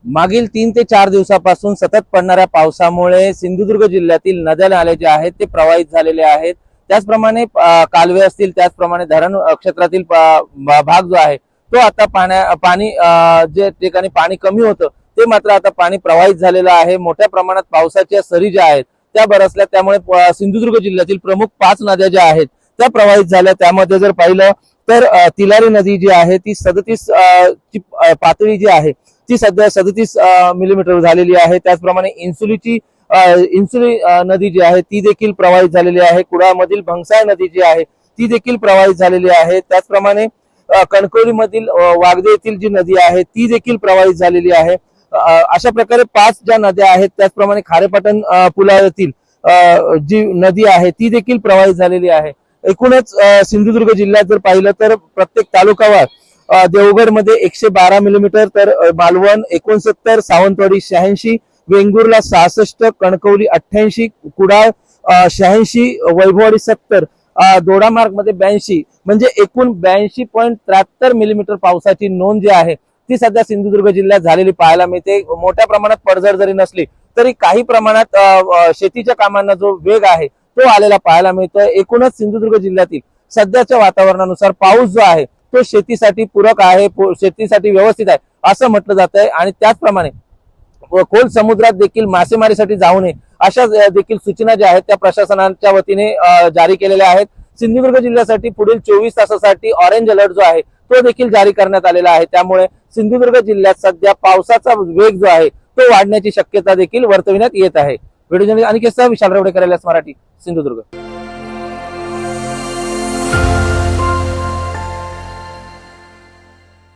मागील 3 ते 4 दिवसापासून सतत पडणाऱ्या पावसामुळे सिंधुदुर्ग जिल्ह्यातील नद्या नाले जे आहेत ते प्रवाहित झालेले आहेत। त्याचप्रमाणे कालवे असतील, त्याचप्रमाणे धरण क्षेत्रातील भाग जो आहे तो आता पाणी जे ठिकाणी पाणी कमी होतं ते मात्र आता पाणी प्रवाहित झालेलं आहे। मोठ्या प्रमाणात पावसाच्या सरी ज्या आहेत त्या बरसल्या, त्यामुळे सिंधुदुर्ग जिल्ह्यातील प्रमुख 5 नद्या ज्या आहेत त्या प्रवाहित झाल्या। त्यामध्ये जर पाहिलं तर तिलारी नदी जी आहे ती 37 ची पातळी जी आहे ती सध्या 37 मिलीमीटर झालेली आहे। त्याचप्रमाणे इन्सुली नदी जी आहे ती देखील प्रवाहित झालेली आहे। कुडाळमधील भंगसाळ नदी जी आहे ती देखील प्रवाहित झालेली आहे। त्याचप्रमाणे कणकवली मधील वागदे येथील जी नदी आहे ती देखील प्रवाहित झालेली आहे। अशा प्रकारे 5 ज्या नद्या आहेत, त्याचप्रमाणे खारेपाटण पुलावरील जी नदी आहे ती देखील प्रवाहित झालेली आहे। एकूणच सिंधुदुर्ग जिल्ह्यात जर पाहिलं तर प्रत्येक तालुक्यावर देवगड मध्ये 112 मिलीमीटर, तर मालवण 69, सावंतवाडी 86, वेंगुर्ला 66, कणकवली 88, कुडाळ 86, वैभववाडी 70, दोडामार्ग मध्ये 82, म्हणजे एकूण 82.73 मिलीमीटर पावसाची नोंद जी आहे ती सध्या सिंधुदुर्ग जिल्ह्यात झालेली पाहायला मिळते। मोठ्या प्रमाणात पडझड जरी नसली तरी काही प्रमाणात शेतीच्या कामांना जो वेग आहे तो आलेला पाहायला मिळतोय। एकूणच सिंधुदुर्ग जिल्ह्यातील सध्याच्या वातावरणानुसार पाऊस जो आहे तो शेतीसाठी पूरक आहे, शेतीसाठी व्यवस्थित आहे असं म्हटलं जात आहे। आणि त्याचप्रमाणे खोल समुद्रात देखील मासेमारीसाठी जाऊ नये अशा देखील सूचना ज्या आहेत त्या प्रशासनाच्या वतीने जारी केलेल्या आहेत। सिंधुदुर्ग जिल्ह्यासाठी पुढील 24 तासासाठी ऑरेंज अलर्ट जो आहे तो देखील जारी करण्यात आलेला आहे। त्यामुळे सिंधुदुर्ग जिल्ह्यात सध्या पावसाचा वेग जो आहे तो वाढण्याची शक्यता देखील वर्तविण्यात येत आहे। व्हिडिओ जर्नलिस्ट अनिकेत सह विशाल रवडेकर, LS मराठी, सिंधुदुर्ग।